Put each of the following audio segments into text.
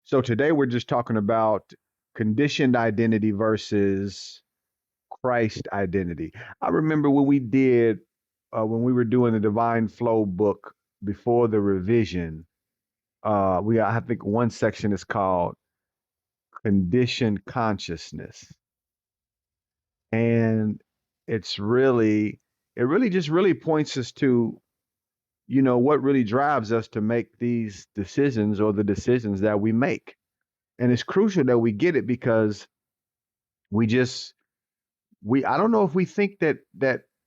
So today we're just talking about conditioned identity versus Christ identity. I remember when we were doing the Divine Flow book before the revision. I think one section is called conditioned consciousness, and it's really, it really just really points us to what really drives us to make these decisions or the decisions that we make. And it's crucial that we get it because we just we I don't know if we think that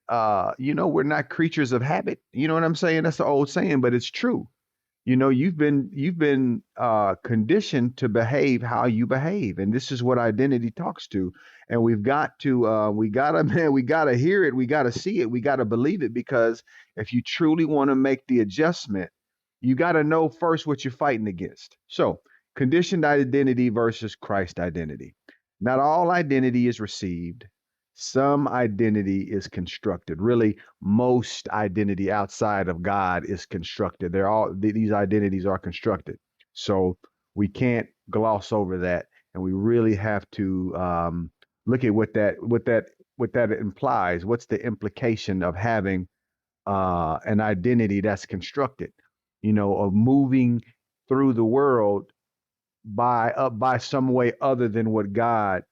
we're not creatures of habit. You know what I'm saying? That's the old saying, but it's true. You've been conditioned to behave how you behave, and this is what identity talks to. And we gotta man, we gotta hear it, we gotta see it, we gotta believe it, because if you truly want to make the adjustment, you gotta know first what you're fighting against. So, conditioned identity versus Christ identity. Not all identity is received. Some identity is constructed. Really, most identity outside of God is constructed. These identities are constructed. So we can't gloss over that, and we really have to look at what that implies. What's the implication of having an identity that's constructed? Of moving through the world by some way other than what God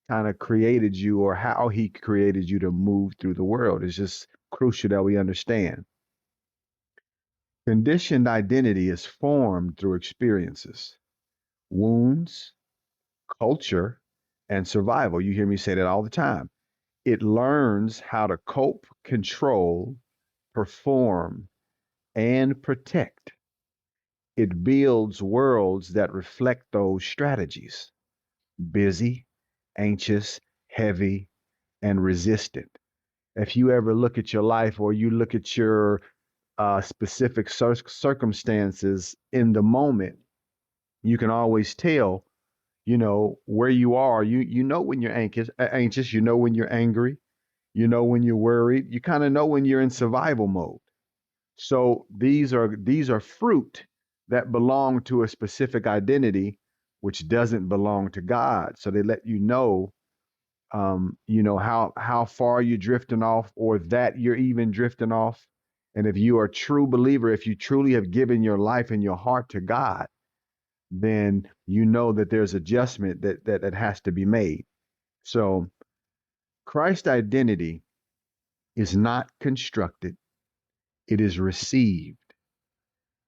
kind of created you, or how he created you to move through the world. It's just crucial that we understand. Conditioned identity is formed through experiences, wounds, culture, and survival. You hear me say that all the time. It learns how to cope, control, perform, and protect. It builds worlds that reflect those strategies: busy, anxious, heavy, and resistant. If you ever look at your life, or you look at your specific circumstances in the moment, you can always tell, where you are. You know when you're anxious. You know when you're angry. You know when you're worried. You kind of know when you're in survival mode. So these are fruit that belong to a specific identity, which doesn't belong to God. So they let you know, how far you're drifting off, or that you're even drifting off. And if you are a true believer, if you truly have given your life and your heart to God, then you know that there's adjustment that has to be made. So Christ identity is not constructed, it is received.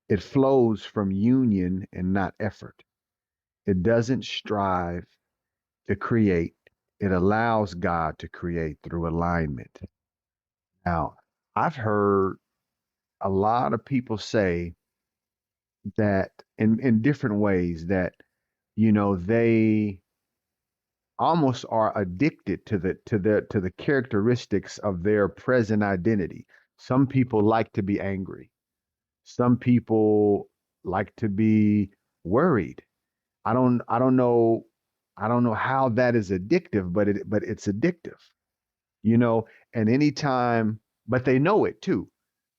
It flows from union and not effort. It doesn't strive to create, it allows God to create through alignment. Now, I've heard a lot of people say that in different ways, that they almost are addicted to the characteristics of their present identity. Some people like to be angry. Some people like to be worried. I don't know how that is addictive, but it's addictive. You know, and anytime, but they know it too.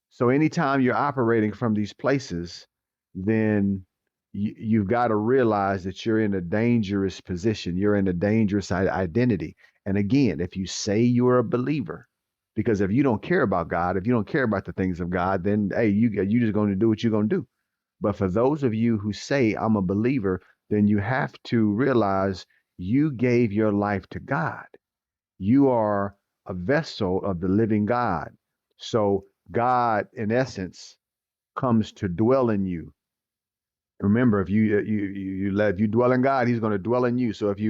So anytime you're operating from these places, then you've got to realize that you're in a dangerous position. You're in a dangerous identity. And again, if you say you're a believer, because if you don't care about God, if you don't care about the things of God, then hey, you just going to do what you're going to do. But for those of you who say I'm a believer, then you have to realize you gave your life to God. You are a vessel of the living God. So God, in essence, comes to dwell in you. Remember, if you dwell in God, He's going to dwell in you. So if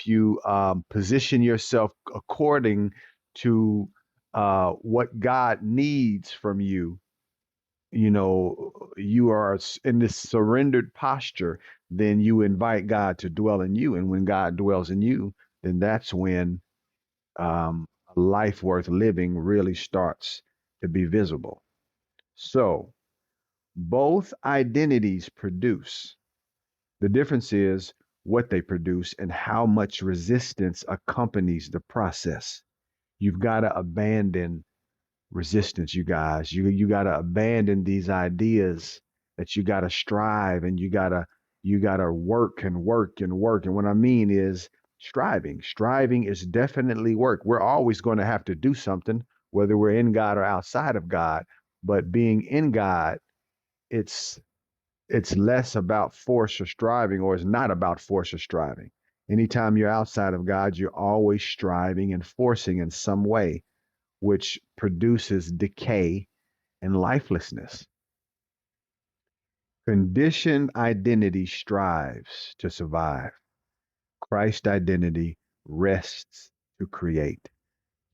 you position yourself according to what God needs from you, you are in this surrendered posture. Then you invite God to dwell in you, and when God dwells in you, then that's when a life worth living really starts to be visible. So both identities produce. The difference is what they produce and how much resistance accompanies the process. You've got to abandon resistance, you guys. You got to abandon these ideas that you got to strive, and you got to You got to work and work and work. And what I mean is striving. Striving is definitely work. We're always going to have to do something, whether we're in God or outside of God. But being in God, it's it's less about force or striving, or it's not about force or striving. Anytime you're outside of God, you're always striving and forcing in some way, which produces decay and lifelessness. Conditioned identity strives to survive. Christ identity rests to create.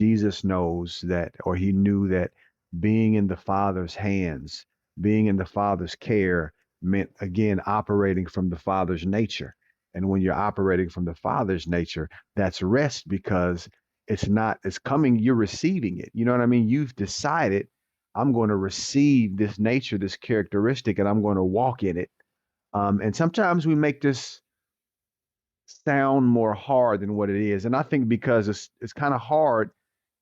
Jesus knows that, or he knew that being in the Father's hands, being in the Father's care meant, again, operating from the Father's nature. And when you're operating from the Father's nature, that's rest because it's coming, you're receiving it. You know what I mean? You've decided, I'm going to receive this nature, this characteristic, and I'm going to walk in it. And sometimes we make this sound more hard than what it is. And I think because it's kind of hard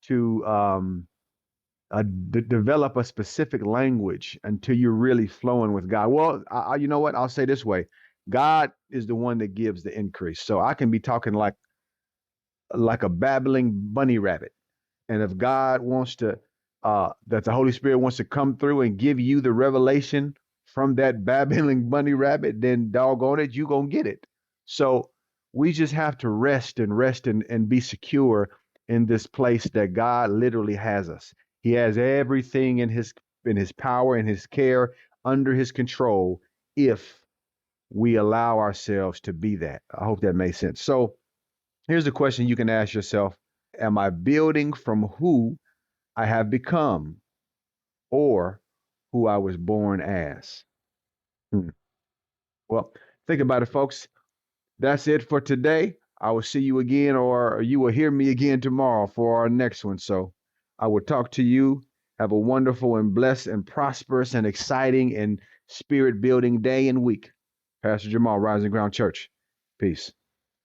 to develop a specific language until you're really flowing with God. Well, you know what? I'll say this way: God is the one that gives the increase. So I can be talking like a babbling bunny rabbit. And if God wants to, that the Holy Spirit wants to come through and give you the revelation from that babbling bunny rabbit, then doggone it, you gonna get it. So we just have to rest and be secure in this place that God literally has us. He has everything in his power, in his care, under his control, if we allow ourselves to be that. I hope that makes sense. So here's a question you can ask yourself: am I building from who I have become or who I was born as? Hmm. Well, think about it, folks. That's it for today. I will see you again, or you will hear me again tomorrow for our next one. So I will talk to you. Have a wonderful and blessed and prosperous and exciting and spirit building day and week. Pastor Jamal, Rising Ground Church. Peace.